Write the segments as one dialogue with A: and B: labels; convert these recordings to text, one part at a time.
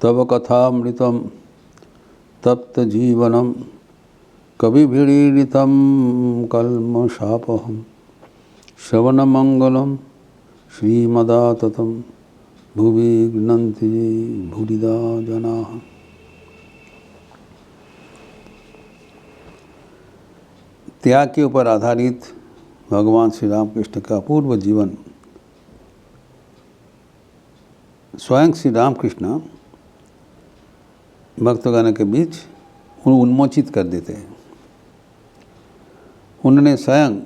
A: तव कथामृतं तप्त जीवनम कविभिरीडितं कल्मषापहं श्रवणमंगलं श्रीमदाततं भुवि गृह्णन्ति भूरिदा जनाः। त्याग के ऊपर आधारित भगवान श्री रामकृष्ण का पूर्व जीवन स्वयं श्री रामकृष्ण भक्तगण के बीच उन्मोचित कर देते हैं। उन्होंने स्वयं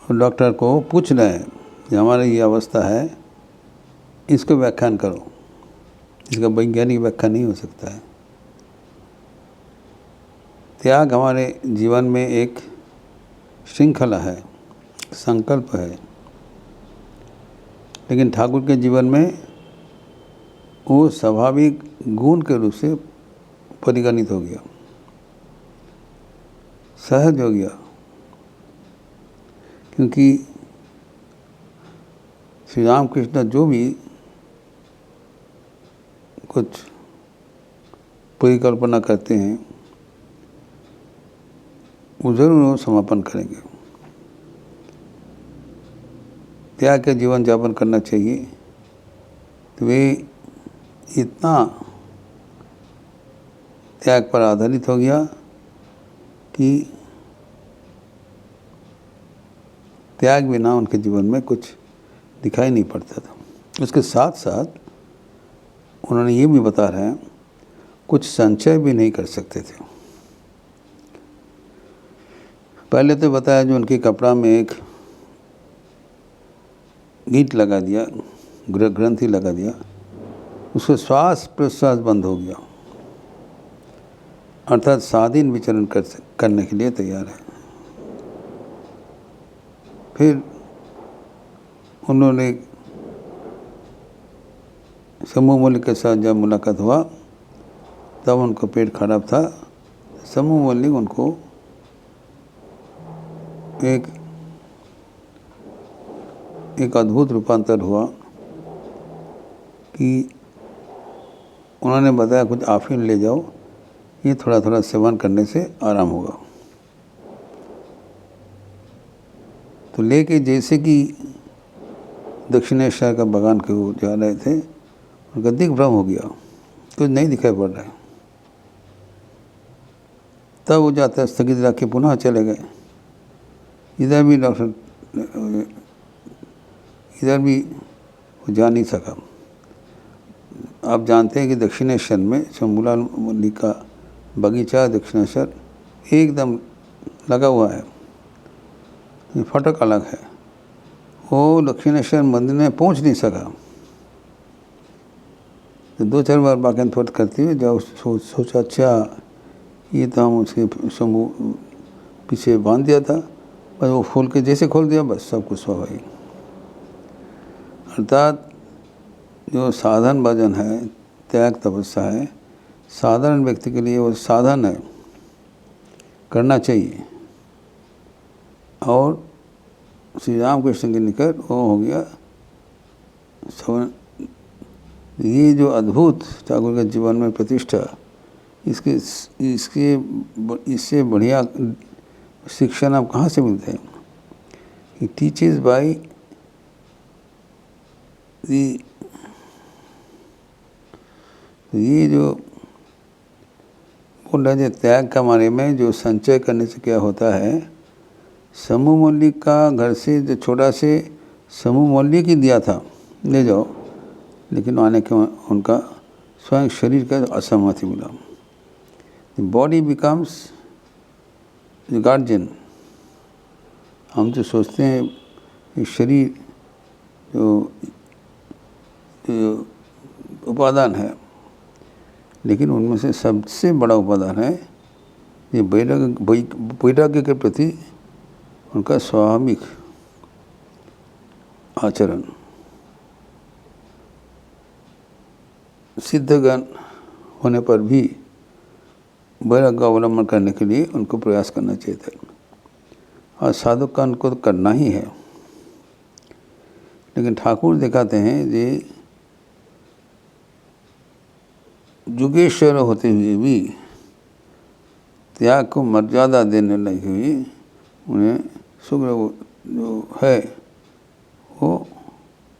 A: डॉक्टर को पूछ रहे हैं कि हमारी ये अवस्था है, इसको व्याख्यान करो। इसका वैज्ञानिक व्याख्या नहीं हो सकता है। त्याग हमारे जीवन में एक श्रृंखला है, संकल्प है, लेकिन ठाकुर के जीवन में वो स्वाभाविक गुण के रूप से परिगणित हो गया, सहज हो गया। क्योंकि श्री रामकृष्ण जो भी कुछ परिकल्पना करते हैं वो जरूर वो समापन करेंगे। त्याग के जीवन यापन करना चाहिए, तो वे इतना त्याग पर आधारित हो गया कि त्याग बिना उनके जीवन में कुछ दिखाई नहीं पड़ता था। उसके साथ साथ उन्होंने ये भी बता रहे हैं कुछ संचय भी नहीं कर सकते थे। पहले तो बताया जो उनके कपड़ा में एक गीट लगा दिया, ग्रंथि लगा दिया, उससे श्वास प्रश्वास बंद हो गया, अर्थात स्वाधीन विचरण करने के लिए तैयार है। फिर उन्होंने समूह मौलिक के साथ जब मुलाकात हुआ तब उनको पेट खराब था। समूह मौलिक उनको एक अद्भुत रूपांतर हुआ कि उन्होंने बताया कुछ आफीम ले जाओ, ये थोड़ा थोड़ा सेवन करने से आराम होगा। तो लेके जैसे कि दक्षिणेश्वर का बागान के वो जा रहे थे, उनका दिग्भ्रम हो गया, कुछ नहीं दिखाई पड़ रहा है। तब वो जाते स्थगित रख के पुनः चले गए। इधर भी डॉक्टर इधर भी वो जा नहीं सका। आप जानते हैं कि दक्षिणेश्वर में शंभूलाल मल्लिक का बगीचा दक्षिणेश्वर एकदम लगा हुआ है, फटक अलग है। वो दक्षिणेश्वर मंदिर में पहुंच नहीं सका। तो 2-4 बार बाक एंड फोर्थ करते हुए जब सोचा अच्छा ये तो हम उसके शंभू पीछे बांध दिया था, बस वो खोल के जैसे खोल दिया बस सब कुछ स्वाभाविक। अर्थात जो साधन भजन है, त्याग तपस्या है, साधारण व्यक्ति के लिए वो साधन है, करना चाहिए। और श्री रामकृष्ण के निकट वो हो गया। ये जो अद्भुत ठाकुर के जीवन में प्रतिष्ठा, इससे बढ़िया शिक्षण आप कहाँ से मिलते हैं? ही टीचेस बाय ये जो बोल रहे थे त्याग का मारे में जो संचय करने से क्या होता है। समूह मौलिक का घर से जो छोटा से समूह मौलिक ही दिया था, ले जाओ, लेकिन आने के उनका स्वयं शरीर का असहमति मिला। The body becomes the guardian. हम जो सोचते हैं कि शरीर जो उपादान है, लेकिन उनमें से सबसे बड़ा उपादान है ये वैराग्य के प्रति उनका स्वाभाविक आचरण। सिद्धगण होने पर भी वैराग्य अवलंबन करने के लिए उनको प्रयास करना चाहिए था। और साधक का उनको तो करना ही है, लेकिन ठाकुर दिखाते हैं कि जुगेश्वर होते हुए भी त्याग को मर्यादा देने लगी हुई उन्हें सुग्रीव जो है वो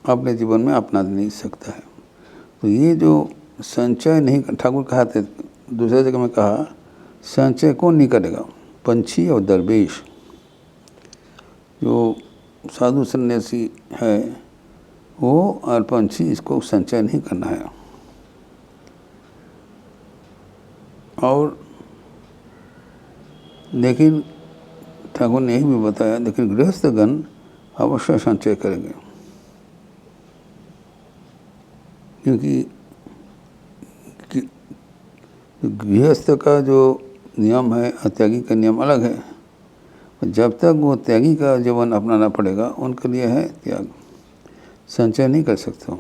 A: अपने जीवन में अपना नहीं सकता है। तो ये जो संचय नहीं, ठाकुर कहते दूसरे जगह में कहा संचय कौन नहीं करेगा, पंछी और दरवेश। जो साधु सन्यासी है वो और पंछी, इसको संचय नहीं करना है। और लेकिन ठाकुर ने यही भी बताया, लेकिन गृहस्थगण अवश्य संचय करेंगे, क्योंकि गृहस्थ का जो नियम है त्यागी का नियम अलग है। जब तक वो त्यागी का जीवन अपनाना पड़ेगा उनके लिए है त्याग, संचय नहीं कर सकते।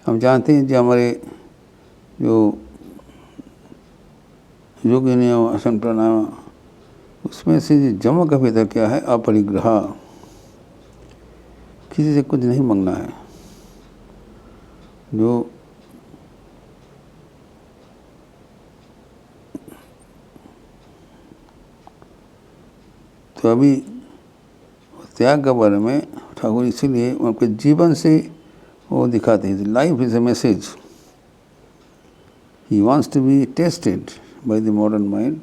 A: हम जानते हैं जो हमारे जो योग नियम आसन प्राणायाम, उसमें से जमा का भीतर क्या है, अपरिग्रह, किसी से कुछ नहीं मांगना है। जो तो अभी त्याग के बारे में ठाकुर इसीलिए उनके जीवन से वो दिखाते हैं। Life is a message, he wants to be tested by the modern mind,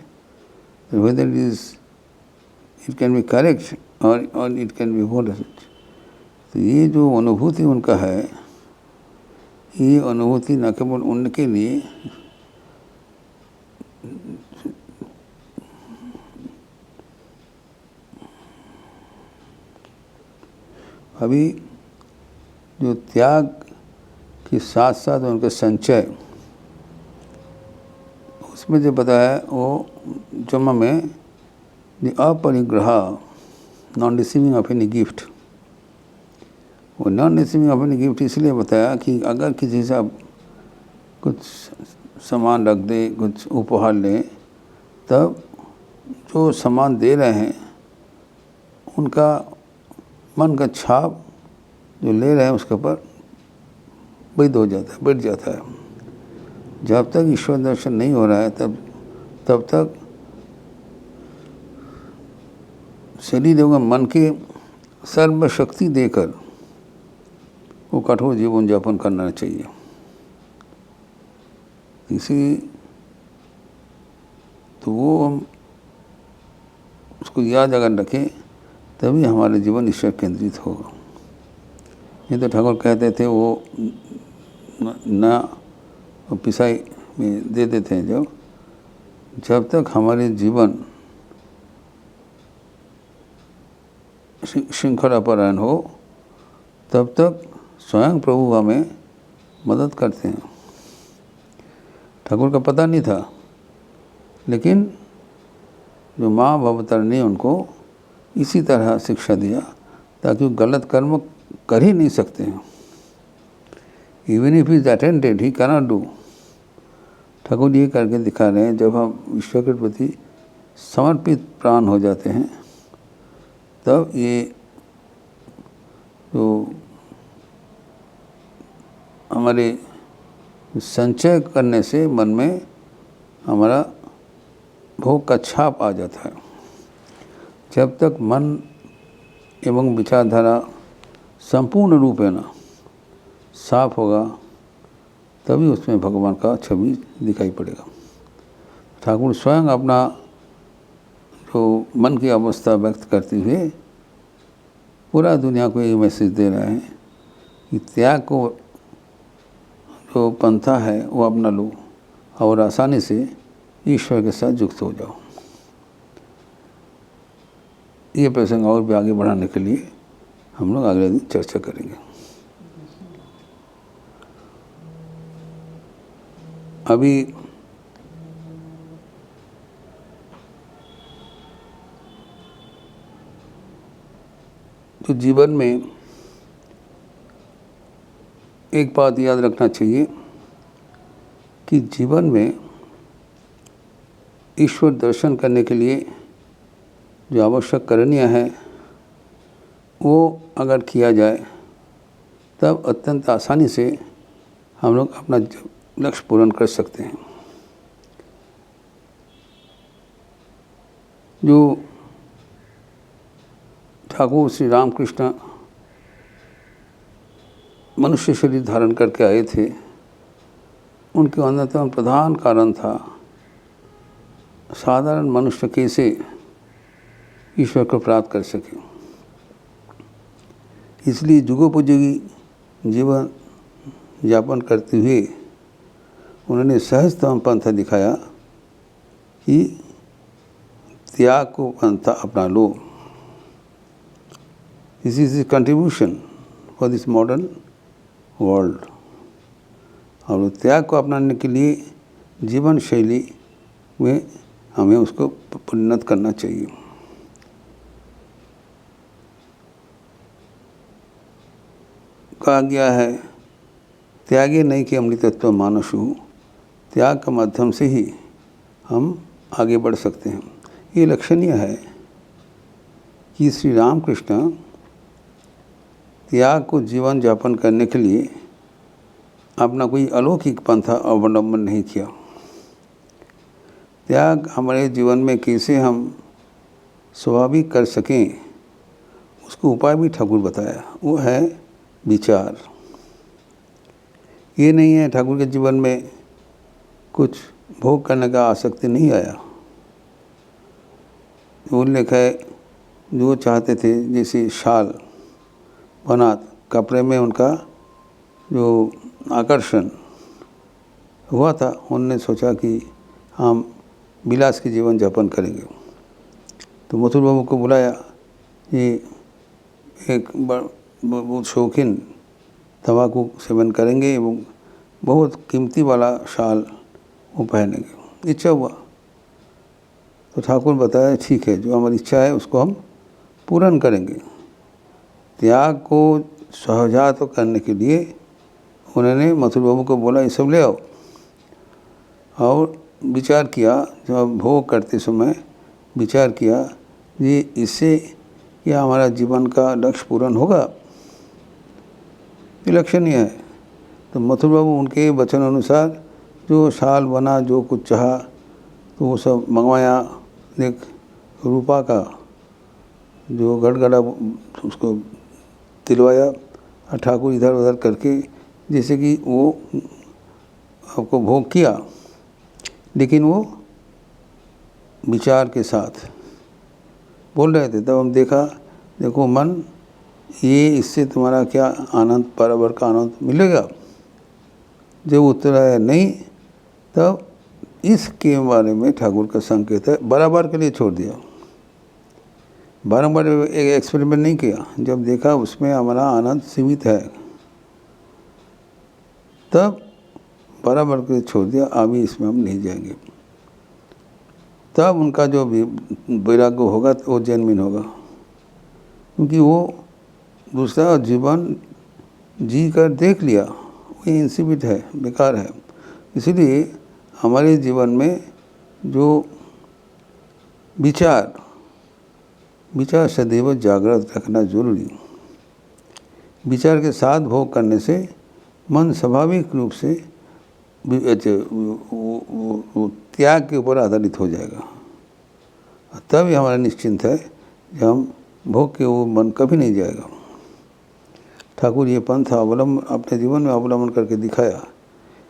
A: whether it can be correct or it can be opposite। तो ये जो अनुभूति उनका है, ये अनुभूति न केवल उनके लिए अभी जो त्याग के साथ साथ उनका संचय, उसमें जो बताया वो जमा में the aparigraha, non receiving of any gift. वो non receiving of any gift इसलिए बताया कि अगर किसी से आप कुछ सामान रख दे, कुछ उपहार लें, तब जो सामान दे रहे हैं उनका मन का छाप जो ले रहे हैं उसके ऊपर बैठ हो जाता है, बैठ जाता है। जब तक ईश्वर दर्शन नहीं हो रहा है तब तक शरीर एवं मन के सर्वशक्ति देकर वो कठोर जीवन यापन करना चाहिए। इसी तो वो हम उसको याद अगर रखें तभी हमारे जीवन ईश्वर केंद्रित होगा। ये तो ठाकुर कहते थे वो न पिसाई में दे देते हैं, जब तक हमारे जीवन श्रृंखलापरायण हो तब तक स्वयं प्रभु हमें मदद करते हैं। ठाकुर का पता नहीं था, लेकिन जो माँ भवतारिणी ने उनको इसी तरह शिक्षा दिया ताकि वो गलत कर्म कर ही नहीं सकते हैं। Even if is attended he cannot do. Thakur ये करके दिखा रहे हैं, जब हम ईश्वर के प्रति समर्पित प्राण हो जाते हैं तब ये तो हमारे संचय करने से मन में हमारा भोग का छाप आ जाता है। जब तक मन एवं विचारधारा संपूर्ण रूपेण साफ होगा तभी उसमें भगवान का छवि दिखाई पड़ेगा। ठाकुर स्वयं अपना जो मन की अवस्था व्यक्त करते हुए पूरा दुनिया को ये मैसेज दे रहे हैं कि त्याग को जो पंथा है वो अपना लो और आसानी से ईश्वर के साथ युक्त हो जाओ। ये प्रसंग और भी आगे बढ़ाने के लिए हम लोग अगले दिन चर्चा करेंगे। अभी तो जीवन में एक बात याद रखना चाहिए कि जीवन में ईश्वर दर्शन करने के लिए जो आवश्यक करणीय है वो अगर किया जाए तब अत्यंत आसानी से हम लोग अपना लक्ष्य पूर्ण कर सकते हैं। जो ठाकुर श्री रामकृष्ण मनुष्य शरीर धारण करके आए थे, उनके अन्यतम प्रधान कारण था साधारण मनुष्य कैसे ईश्वर को प्राप्त कर सके। इसलिए जुगोपयोगी जीवन यापन करते हुए उन्होंने सहजतम पंथा दिखाया कि त्याग को पंथा अपना लो। This is the contribution for this modern world. और त्याग को अपनाने के लिए जीवन शैली में हमें उसको परिणत करना चाहिए। कहा गया है, त्यागे नहीं कि अमृतत्व मानसु, त्याग के माध्यम से ही हम आगे बढ़ सकते हैं। ये लक्षणीय है कि श्री रामकृष्ण त्याग को जीवन यापन करने के लिए अपना कोई अलौकिक पंथा अवलंबन नहीं किया। त्याग हमारे जीवन में कैसे हम स्वाभाविक कर सकें, उसको उपाय भी ठाकुर बताया। वो है विचार। ये नहीं है ठाकुर के जीवन में कुछ भोग करने का आसक्ति नहीं आया। उल्लेख है, जो चाहते थे जैसे शाल बना, कपड़े में उनका जो आकर्षण हुआ था, उनने सोचा कि हम विलास के जीवन यापन करेंगे। तो मथुर बाबू को बुलाया। ये एक बहुत शौकीन तंबाकू सेवन करेंगे एवं बहुत कीमती वाला शाल वो पहनेंगे। इच्छा हुआ तो ठाकुर बताया, ठीक है, जो हमारी इच्छा है उसको हम पूर्ण करेंगे। त्याग को सहजात करने के लिए उन्होंने मथुर बाबू को बोला, ये सब ले आओ। और विचार किया, जब भोग करते समय विचार किया, ये इससे क्या हमारा जीवन का लक्ष्य पूर्ण होगा? ये लक्षणीय है। तो मथुर बाबू उनके वचन अनुसार जो शाल बना, जो कुछ चाहा, तो वो सब मंगवाया। एक रूपा का जो गड़गड़ा उसको तिलवाया और ठाकुर इधर उधर करके जैसे कि वो आपको भोग किया, लेकिन वो विचार के साथ बोल रहे थे। तब हम देखा, देखो मन, ये इससे तुम्हारा क्या आनंद, बराबर का आनंद मिलेगा? जब उत्तर आया नहीं, तब इसके बारे में ठाकुर का संकेत है, बराबर के लिए छोड़ दिया। बारंबार एक एक्सपेरिमेंट नहीं किया। जब देखा उसमें हमारा आनंद सीमित है, तब बराबर के लिए छोड़ दिया, अभी इसमें हम नहीं जाएंगे। तब उनका जो वैराग्य होगा तो वो जेन्युइन होगा, क्योंकि वो दूसरा जीवन जी कर देख लिया, वो इंसिपिड है, बेकार है। इसलिए हमारे जीवन में जो विचार सदैव जागृत रखना जरूरी। विचार के साथ भोग करने से मन स्वाभाविक रूप से त्याग के ऊपर आधारित हो जाएगा। तभी हमारा निश्चिंत है कि हम भोग के वो मन कभी नहीं जाएगा। ठाकुर ये पंथ अवलंबन अपने जीवन में अवलंबन करके दिखाया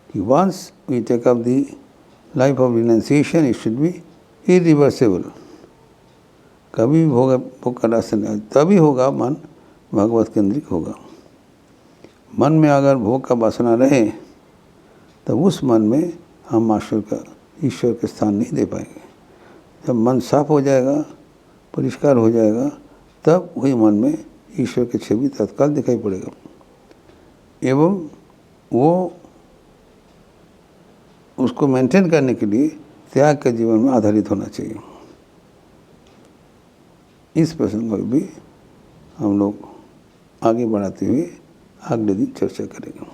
A: कि once we take up the life of renunciation, it should be irreversible. कभी भी भोग का रास्ता नहीं, तभी होगा मन भगवत केंद्रित होगा। मन में अगर भोग का वासना रहे, तब उस मन में हम ईश्वर के स्थान नहीं दे पाएंगे। जब मन साफ हो जाएगा, परिष्कार हो जाएगा, तब वही मन में ईश्वर की छवि तत्काल दिखाई पड़ेगा। एवं वो उसको मेंटेन करने के लिए त्याग के जीवन में आधारित होना चाहिए। इस प्रसंग में भी हम लोग आगे बढ़ाते हुए अगले दिन चर्चा करेंगे।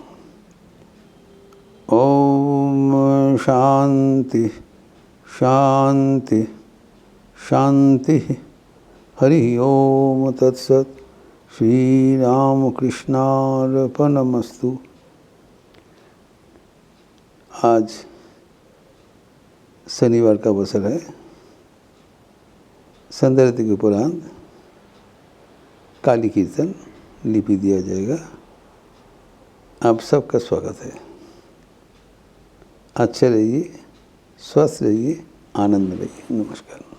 A: ओम शांति शांति शांति। हरि ओम तत्सत। श्री राम कृष्णार्पणमस्तु। आज शनिवार का अवसर है। संध्यारति के उपरांत काली कीर्तन लिपि दिया जाएगा। आप सबका स्वागत है। अच्छे रहिए, स्वस्थ रहिए, आनंद रहिए। नमस्कार।